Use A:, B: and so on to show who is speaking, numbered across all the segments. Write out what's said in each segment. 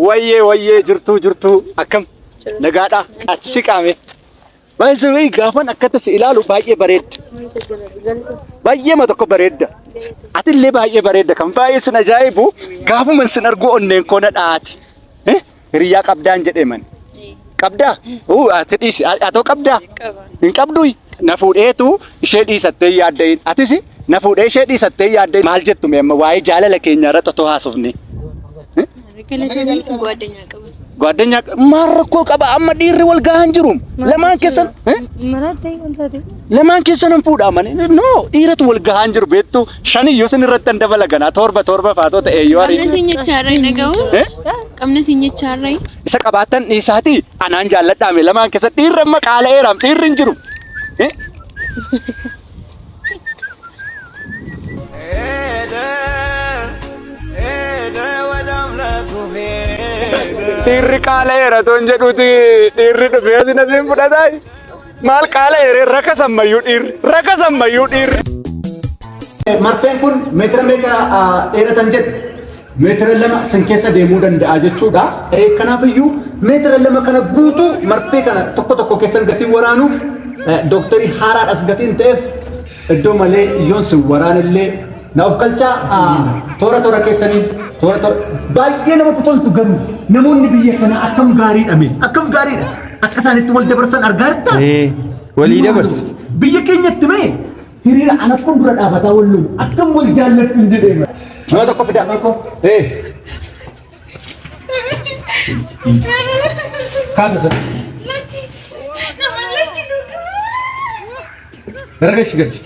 A: Wayyee jirtu akkam nagaadha ati siqaame baay'ee gaafan akkata si ilaalu baay'ee bareedda baay'ee ma tokko bareedda ati illee baay'ee bareedda kan baay'ee sin ajaa'ibu gaafuma sin argu onneen koo na dhaati hiriyaa qabdaan jedhee man qabdaa ati dhiisi atoo qabdaa hin qabdu na fuudheetu ishee dhiisattee yaadde atis na fuudhee ishee dhiisattee yaadde maal jettu amma waa'ee jaalala keenya irratti otoo haasofne Guadanya marko qaba amma dhiirri wal gahan jiru lamaan keessan lamaan keessan fuudha mane no dhiiratu wal gahan jiru beettu shani yoo sin irratti dabalagana torba faatoo ta'e yoo ari
B: qamna sinyachaarray nagawu qamna sinyachaarray
A: isa qabaatan dhiisaati anaan jaalladhaame lamaan keessan dhiirri amma qaala'eeram dhiirri jiru Tirri kala era ton jedhuti tirri dhufee sina siin fudhatai maal kala ere raka sammayyuu dhiirri marfeen kun meetira meeqa dheeratan jedhu meetira lama sin keessa deemuu danda'a jechuudha kanaafiyyuu meetira lama kana guutuu marfee kana tokko keessan gatiin waraanuuf dooktarii haaraadhas gatiin ta'eef iddoo malee yoon sin waraanillee naaf galchaa toora keessanii toora baay'ee namatti toltu garuu namoonni biyya kana akkam gaariidha akka isaanitti wal dabarsan argaa jirta
C: walii dabarsi
A: biyya keenyatti mee hiriira ana kun dura dhaabataa walluun akkam wal jaallattu hin jedhee nama tokko fidaa kaasa sana garagashi gachi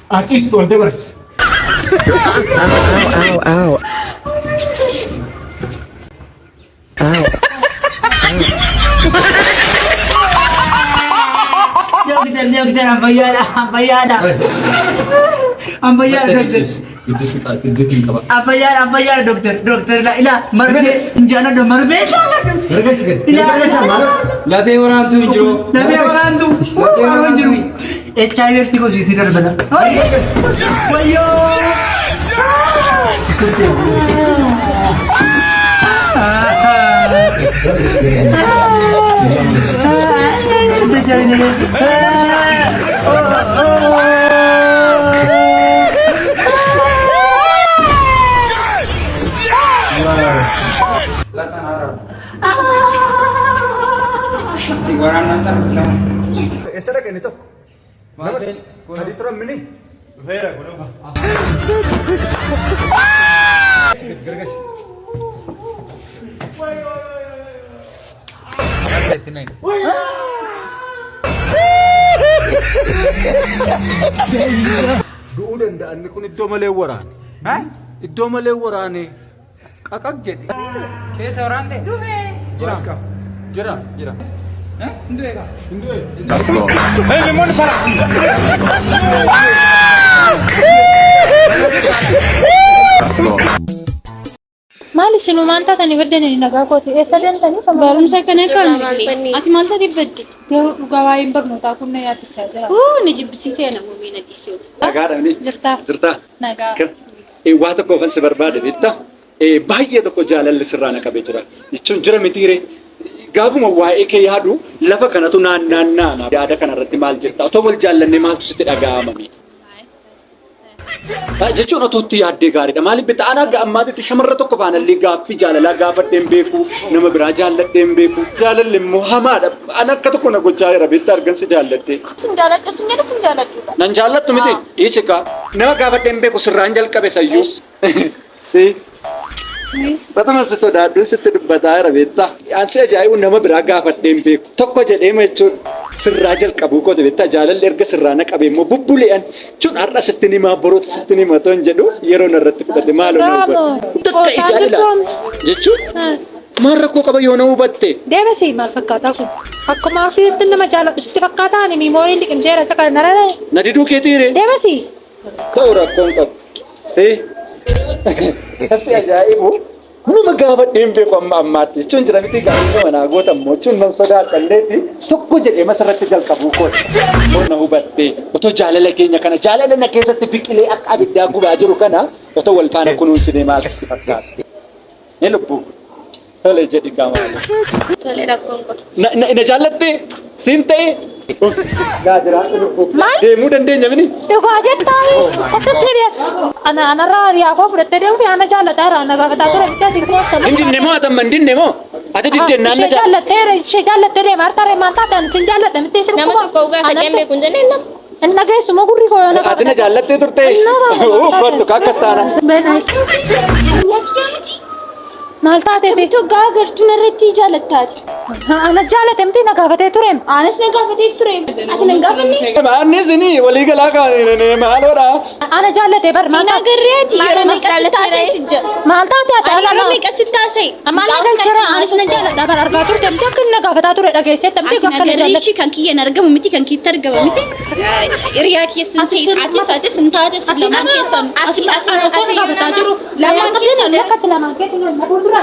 A: Atis tu ada bers. Jom kita apa ya dokter. Apa ya dokter la ila marbe jana do marbe ila sama
C: labe orang tu jiro
A: HIV को जीती कर बना वयो ऐसा लगे नहीं तो नमस्ते सरित्रा मिनी वेरा गुरु गरगश duudan da anni kun iddoo malee waraane iddoo malee waraane qaqaq jedhe
D: keessa waraante
A: jira Hindu
D: hey limon para
B: Mali sinu manta tani bedene ni naga ko ti esa den tani sambarum sa kana kan ati malta di bedde yo gawai barnota kunne ya tisha jara ni jibsi se na mumina disyo
A: naga ni jirta
B: naga
A: wata ko fan se barbade bitta baay'ee tokko jaalalli sirraana qabee jira jechuun jira mitiire gaafuma waa'ee kee yaadu lafa kanatu naannaa yaada kanarratti maal jirta otoo wal jaallanne maaltu sitti dhaga'amame jechuun otootti yaaddee gaariidha maaliif bitta ana ammaatitti shamarra tokko faanallee gaaffii jaalalaa gaafadheen beeku nama biraa jaalladheen beeku jaalalli immoo hamaadha ana akka tokko na gochaa jira bitta argansi jaalladhe
B: sin jaaladhu
A: nan jaalladhu miti dhiisika nama gaafadheen beeku sirraan jalqabe sayyuu si Batama sesuatu sitti dubbataa jira beektaa. Ansi ajaa'ibu nama biraa gaafadheen beeku. Tokko jedheema jechuun sirraa jalqabuu qote beektaa jaalalli erga sirraa na qabee immoo bubbule'an jechuun har'a sitti himaa boroota sitti himaa ta'an jedhu yeroo narratti fudhate maaloo na hubate. Takka ijaalila jechuun maal rakkoo qaba yoo na hubatte.
B: Deemasi maal fakkaataa kun akkuma artiitti nama jaaladhu sitti fakkaataa ani miimooriin liqimseera takka narare.
A: Na diduu keetiire.
B: Deemasi.
A: Ka'u rakkoon qabu. Si. Kasi ajaa'ibu Numa gaafa deemtee amma ammaatti jechuun jira miti gaafa manaa gootamu jechuun nan sodaadhalleetti tokko jedhee masarratti jalqabuu kooti. Qonna hubattee otoo jaalala keenya kana jaalala na keessatti biqilee akka abiddaa gubaa jiru kana otoo wal faana kunuunsinee maal fakkaata? Ni lubbuu tole jedhi qaamaale.
E: Tole rakkoon qotu.
A: Na jaallattee siin ta'ee gaajira deemuu dandeenya mini.
B: Dhugaa jettaa akkatti beektu. Ana raariyaa koo fudhattee deemuu ana jaallataa irraa na gaafataa ture bitaa ati koosta.
A: Indinne moo atamma indinne moo ati diddeen naan na
B: jaallattee deema harka reemaan taatan sin jaallatta mittee sin
E: Nama tokko gaafa deemee kun jennee nama.
B: Inna geessuma gurri koo yana
A: ati na jaallattee turte. Kottu kakkas taana.
B: Maal taatee
E: Bituu gaagartuu narratti jaalattaati.
B: ana jaallate miti na gaafatee tureem.
E: Anas na gaafatee ture. Ati na gaafanni?
A: Maannis ni walii galaa kaane maaloodha.
B: Ana jaallate bar maal
E: Ina garreeti yeroo meeqa taasee sijja.
B: maal taate ati
E: Ani yeroo meeqa taasee?
B: amma na galchara anis na jaalladha bar argaa turte miti akka na gaafataa ture dhageessee miti
E: Ati
B: akka na jaallate.
E: nagarreechi kan kiyyan argamu miti kan kiitti argama miti. Hiriyaa keessan ta'e ati saates hin taates lamaan keessan. Ati
B: Ati gaafataa jiru lamaan keessan akka lamaan keessan na fuuldura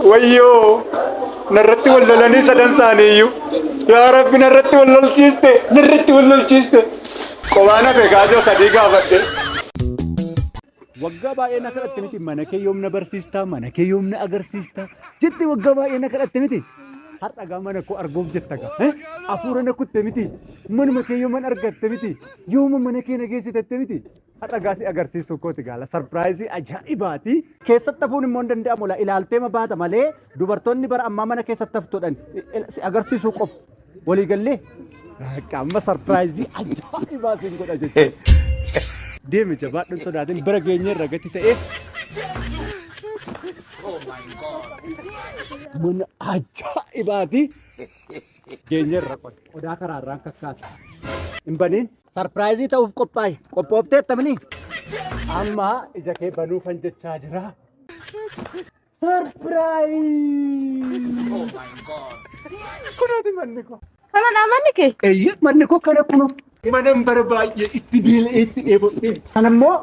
A: Wayyoo narratti wal lolanii sadan isaaniiyyuu yaa rabbi narratti wal lolchiiste qobaan hafe gaajoo sadii gaafadhe. Waggaa baay'ee na kadhatte miti mana kee yoomna barsiistaa mana kee yoomna agarsiistaa jetti waggaa baay'ee na kadhatte miti. Har'a gaa mana koo arguuf jetta gaa hafuura na kutte miti manuma kee yooman argatte miti yooma mana kee na geessitatte miti. Har'a gaa si agarsiisuu kooti gaala sarpiraayizii ajaa'ibaati. Keessatti hafuun immoo hin danda'amu la ilaaltee ma baata malee dubartoonni bara ammaa mana keessatti haftuudhaan si agarsiisuu qofa walii gallee amma sarpiraayizii ajaa'ibaa siin godha jechuudha. Deemi jabaadhuun sodaatiin bira geenye irra gati ta'eef. Mana ajaa'ibaati. Geenye irra qodaa karaarraan kakkaasa. Hin baniin sarpiraayizii ta'uuf qophaa'e qophooftee attamanii amma ija kee banuufan jechaa jira. Sarpiraayiz! Kunaati manni koo.
B: Kanadhaa manni kee?
A: Eeyyee manni koo kana kuno mana bara baay'ee itti beela'ee itti dheebodhee. Sana immoo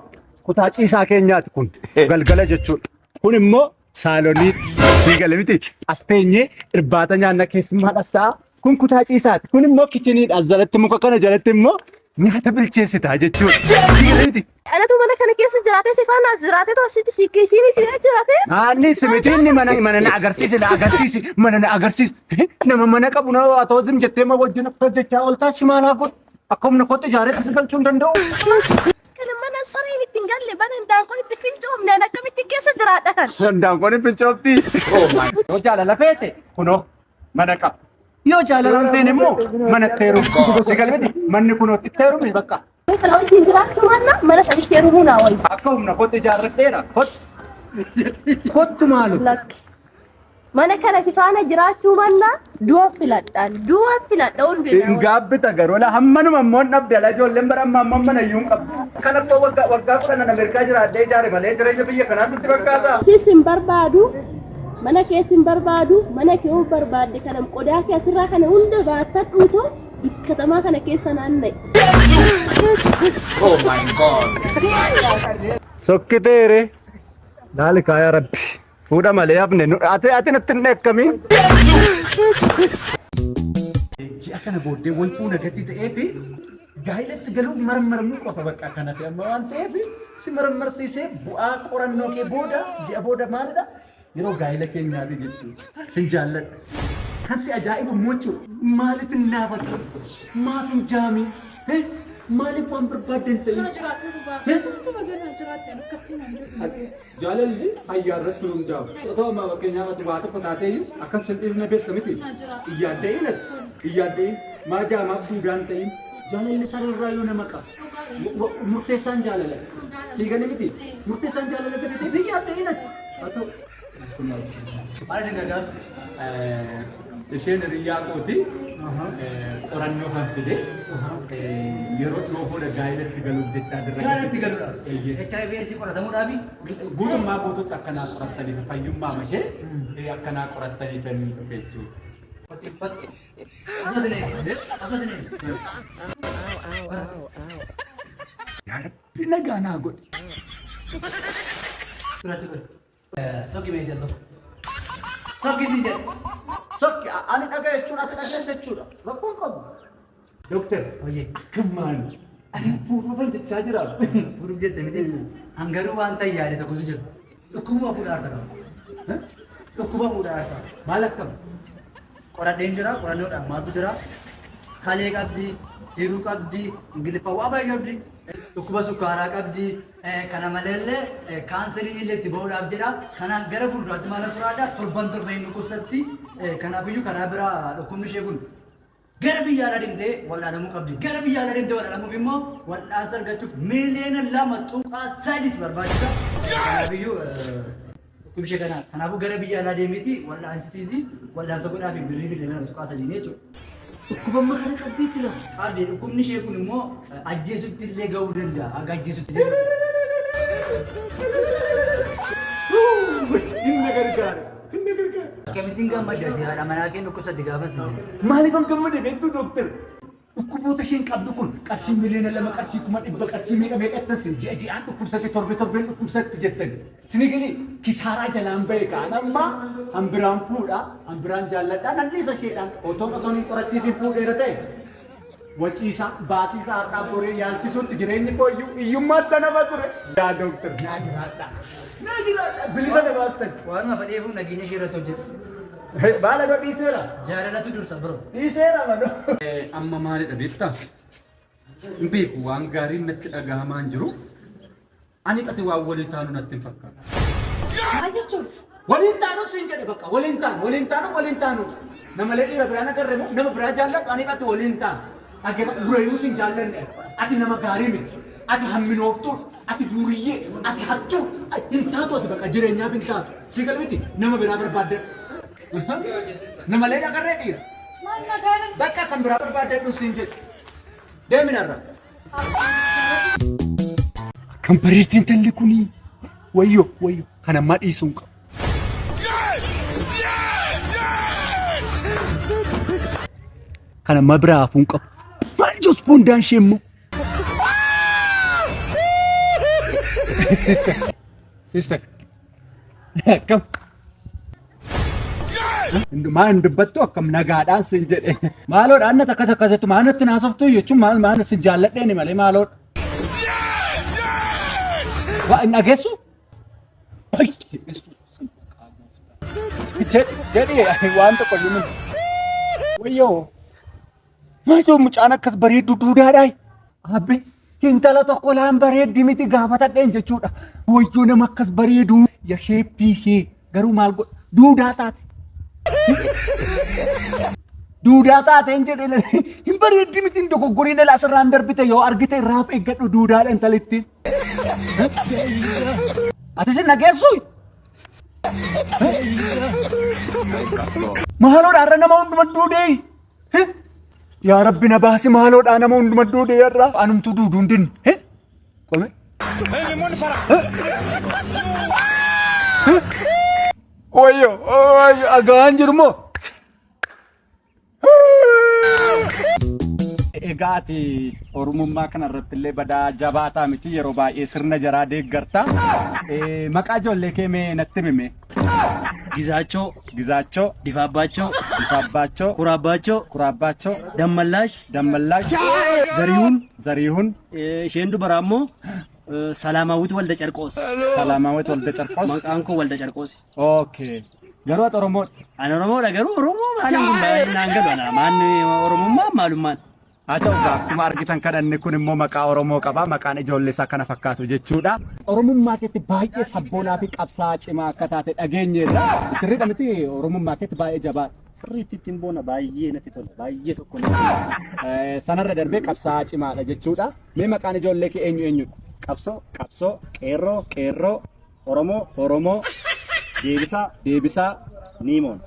A: kutaa ciisaa keenyaati kun galgala jechuudha. Kun immoo saalonii sii gale miti as teenyee irbaata nyaanna keessummaadhas ta'a. Kun kutaa ciisaati. Kun immoo kichiniidha. Jalatti muka kana jalatti immoo nyaata bilcheessitaa jechuudha.
E: Anatu mana kana keessa jiraatee si faana as jiraatee too asitti si keessiin si jiraatee.
A: Naanni simitiin mana na agarsiisi mana na agarsiisi. Nama mana qabu na atoo zim jettee ma wajjin akka jechaa ooltaa si maalaa godhu akka humna kootti ijaaree si galchuu hin danda'u.
E: Kana mana sariin ittiin galle mana daankoon itti fincoomneen akkamitti keessa jiraadha kan.
A: Daankoon hin fincoofti. Yoo jaalala feete kunoo mana qaba. Yoo jaalala hin feene immoo mana teeru si galmiti manni kunoo itti teeru bakka.
E: Kalau ittiin jiraachuu mana sanitti heerumuu naa wayi.
A: Akka humna kootti ijaarradheera kottu maalu.
E: Mana kana si faana jiraachuu manna du'a filadhaan hundi.
A: Gaabbita garuu la hammanuma immoo dhabde la ijoolleen bara amma mana iyyuu hin qabdu. Kan akka waggaa 10 Ameerikaa jiraadhee ijaare malee jireenya biyya kanaatti fakkaata.
F: Sisin barbaadu mana keessin barbaadu mana kee barbaadde kana qodaa kee asirraa kana hunda baattadhuuto katamaa kana keessa naanna'e.
D: Oh my God.
A: Sokkiteere daalika yaa rabbi fuudha malee hafne ati nutti hin eekkamii. Ji'a kana booddee wal fuuna gati ta'eefi gaa'ilatti galuuf marmarmuu qofa bakka kana fi amma waan ta'eef si marmarsiisee bu'aa qorannoo kee booda ji'a booda maalidha yeroo gaa'ila keenyaati jechuudha. Sin jaalladha. Kan si ajaa'ibu mochuu maaliif hin naafatu maaf hin jaamii maaliif waan barbaadden ta'e. Jaalalli ayyaarratti nu hundaa'u. Otoo amma fakkeenyaaf ati waa tokko taatee akkas sil'iisna beekta miti. Iyyaaddee maa jaamaaf duudaan ta'in jaalalli sararraa yoo nama qaba. Murteessaan jaalala. Siigani miti. Murteessaan jaalala fedhatee iyyaaddee natti. Haa ta'u. Maal isin dhagaan? Isheen hiriyaa kooti qorannoo kan fide yeroo dhiyoo booda gaa'ilatti galuuf jechaa jirra. Gaa'ilatti galuudhaaf? HIV AIDS qoratamuudhaafi? Guutummaa guutuutti akkanaa qorattaniif fayyummaa mashee akkanaa qorattanii kan dhufe jechuudha. Yaa Rabbi nagaa naa godhe.
C: Soki beekte Sokkisi jedhe.
A: Sokki ani dhagaa jechuun ati dhagaa jechuudha. Rakkoon qabu. Doktor, akkam maali? Ani fuudhuufan jechaa jira.
C: Fuudhuuf jette miti. Hangaruu waan ta'e yaade tokkotu jira. Dhukkuba fuudhaa harta. Dhukkuba fuudhaa harta. Maal akkam? Qoradheen jira, qorannoodhaan maaltu jira? Kalee qabdi, jiruu qabdi, ingiliffa waa baay'ee qabdi. Dhukkuba sukkaaraa qabdi. Kana maleellee kaanserii illee itti bahuudhaaf jedha. Kana gara fuulduraatti maal furaadha? Torban hin dhukkubsatti. Kanaafiyyuu karaa biraa dhukkubni ishee kun gara biyya alaa deemtee wal'aanamuu qabdi. Gara biyya alaa deemtee wal'aanamuuf immoo wal'aansa argachuuf miliyoona 2.3 barbaachisa. Kanaafiyyuu dhukkubni ishee kanaa. Kanaafuu gara biyya alaa deemiti wal'aansisiiti wal'aansa godhaafi birrii miliyoona 2.3 jechuudha. Dhukkuba amma kana qabdii sila. Qabdi dhukkubni ishee kun immoo ajjeesutti illee gahuu danda'a. Aga ajjeesutti illee.
A: Inni gargaara.
C: Akkamitti gammadde haadha manaa kee dhukkubsatti gaafa sitte.
A: Maaliif gammadde beektu doktor? Dhukkuboota isheen qabdu kun qarshii miliyoona 2 qarshii 100 qarshii meeqattan sin ji'aan dhukkubsatte torbeen dhukkubsatte jettan. Sini gali kisaaraa jalaan ba'e kaan amma hambiraan fuudha hambiraan jaalladhaa nanniisa isheedhaan otoon hin qorachiisin fuudheera ta'e. Waciisa baasiisa har'aa boree yaalchisuutti jireenyi kooyyuu iyyummaatti nama ture. Yaa doktor naa jiraadha. Naa jiraadha. Bilisa na baastan.
C: Waanuma fedheefuun nageenya ishee irratti hojjetu.
A: Baala dho dhiiseera.
C: Jaalalatu dursa biro.
A: Dhiiseera mano.
G: Amma maalidha beektaa? Hin beeku waan gaariin natti dhagahamaa hin jiru. Ani qati waan walii taanu natti hin fakkaatu.
B: Maal jechuudha?
A: Waliin taanu siin jedhe bakka waliin taanu. Nama lee dhiira biraan agarre moo nama biraa jaalladhu ani qati waliin taanu. Ati burayyuu siin jaallanne. Ati nama gaarii miti. Ati hamminooftuu. Ati duuriyyee. Ati hattuu. Hin taatu ati bakka jireenyaaf hin taatu. Si gal miti nama biraa barbaadde. Nama lee agarree dhiira.
B: Maal nagaadha?
A: Bakka kan biraa barbaadde siin jedhe. Deeminarra. Kan bareetiin talli kuni. Wayyo kan ammaa dhiisuun qabu. Kan ammaa biraa hafuun qabu. Maal jos bondaan ishee immoo? Sister. Akkam. Maa hin dubbattu akkam nagaadhaan sin jedhe. Maaloodha anna takka takkasattu maa natti naasoftuu jechuun maal sin jaalladheeni malee maaloodha. Waa hin dhageessu? Jedhi waan tokko iyyuu miti. Wayyoo. Maajoo mucaan akkas bareeddu duudaadhaa. Abbi intala tokko laan bareeddi miti gaafatadheen jechuudha. Wayyoo nama akkas bareedu yasheeppii ishee garuu maal godha duudaa taate. Duudaa taate hin jedhe hin bareeddi miti hin dogoggoriin dhala asirraan darbite yoo argite irraaf eeggadhu duudaadha intalittiin. Ati sin nageessu? Maaloodha har'a nama hunduma duudee. Yaa Rabbi na baasi maaloodha nama hunduma duudee irraa anumtuu duuduun dinne. Qome. Wayyo agaan jiru moo? Egaa ati Oromummaa kanarratti illee badaa jabaataa miti yeroo baay'ee sirna jaraa deeggarta. Maqaa ijoollee kee mee natti himi?
C: Gizaachoo, Difaabbaachoo,
A: Kuraabbaachoo,
C: Dammallaash,
A: Zarihuun,
C: isheen dubaraa immoo Salaamaawwit Walda Carqoos.
A: Maqaan
C: koo Walda Carqoos.
A: Okay. Garuu ati Oromoodha.
C: Ani Oromoodha garuu Oromoo maaliin hundaa'e naan galu maanni Oromummaa maalummaan.
A: Haa ta'u akkuma argitan kadhanni kun immoo maqaa Oromoo qaba. Maqaan ijoollee isaa kana fakkaatu jechuudha. Oromummaa keetti baay'ee sabboonaa fi qabsaa'aa cimaa akka taate dhageenyeerra. Sirriidha miti Oromummaa keetti baay'ee jabaadha.
C: Sirriitti ittiin boona baay'ee natti tola. Baay'ee tokko
A: sanarra darbee qabsaa'aa cimaadha jechuudha. Mee maqaan ijoollee kee eenyudha? Qabsoo, qeerroo, Oromoo, deebisaa, Nimoon.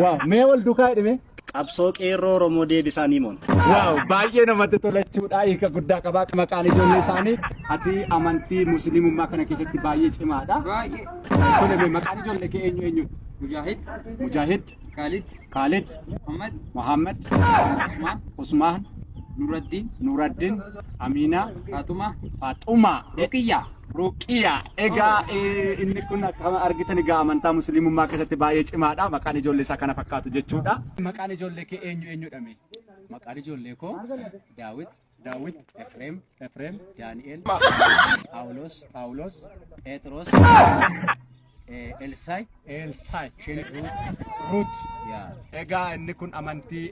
A: Waaw, mee wal duukaa hidhime?
C: Qabsoo qeerroo Oromoo deebisaa Nimoon.
A: Waaw, baay'ee namatti tolachuudha. Hiika guddaa qabaa maqaan ijoollee isaanii. Ati amantii musliimummaa kana keessatti baay'ee cimaadha.
D: Baay'ee.
A: Tole maqaan ijoollee kee eenyu?
D: Mujaahid.
A: Khalid. Muhammad. Usmaan. Nuraddiin, Aminaa, Faaxumaa, Ruqiyaa. Egaa inni kun akkuma argitan egaa amantaa musliimummaa keessatti baay'ee cimaadha. Maqaan ijoollee isaa kana fakkaatu jechuudha. Maqaan ijoollee kee eenyudhame?
H: Maqaan ijoollee koo Daawit, Efreem, Daani'el, Paawulos, Phexros, Elsaay,
A: Ruut. Egaa inni kun amantii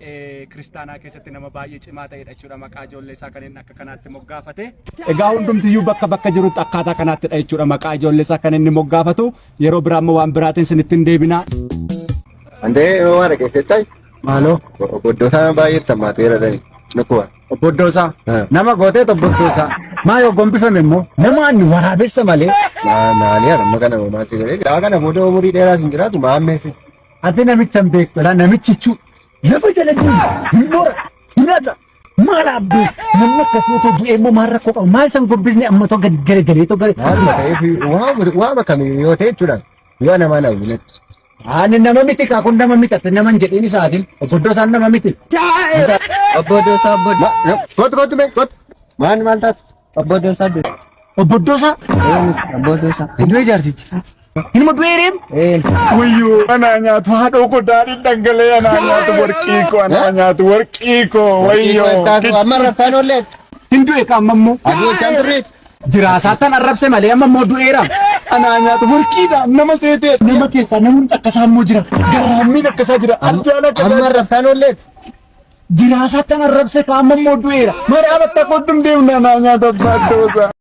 A: kiristaanaa keessatti nama baay'ee cimaa ta'edha jechuudha. Maqaa ijoollee isaa kanneen akka kanaatti moggaafate. Egaa hundumtiyyuu bakka jirutti akkaataa kanaattidha jechuudha. Maqaa ijoollee isaa kan inni moggaafatu. Yeroo biraa immoo waan biraatiin isinitti hin deebina.
I: Andee waan keessatti
C: Maaloo?
I: Obboddoota baay'ee tammaateera dhani. Nakkuwa.
C: Obboddosaa? Nama gootee obboddosaa. Maa yoo gombifame immoo nama ani waraabessa malee.
I: Maali harma kana uumaatti galee gaa kana booda umurii dheeraa hin jiraatu maammeessi.
C: Ati namicha hin beektu dha namichi jechuun lafa jala deemu hin mora hirata maal abduu namni akkasuma too du'ee immoo maal rakkoo qabu maal san gombisne amma too gadi galee too galee.
I: Haaluma ta'eef waa bakkamii yoo ta'e jechuudha yoo namaa na hubinatti.
C: Ani nama miti kaa kun nama miti ati nama hin jedhiin isaatiin obboddosaan nama miti.
I: Obboddosaa kottu mee kottu maal taatu?
C: Obboddosaa du'e. Obboddosaa? Obboddosaa. Du'e jaarsichi. Ilma du'ee reem?
A: Wayyoo anaa nyaatu haadhoo koo daadhiin dhangala'ee anaa nyaatu warqii koo wayyoo.
I: Amma raftaan oolleet.
C: Hin du'e qaama immoo.
I: Adoochaan turreet.
C: Jiraasaatan arrabse malee amma immoo du'eera.
A: Anaa nyaatu warqiidha nama seetee.
C: Nama keessaa namni akkasaa immoo jira.
A: Garaammiin akkasaa jira. Arjaan akkasaa.
I: Amma raftaan oolleet.
C: Jiraasaatan arrabse qaama immoo du'eera.
A: Maraa bakka kottum deemna anaa nyaatu abbaa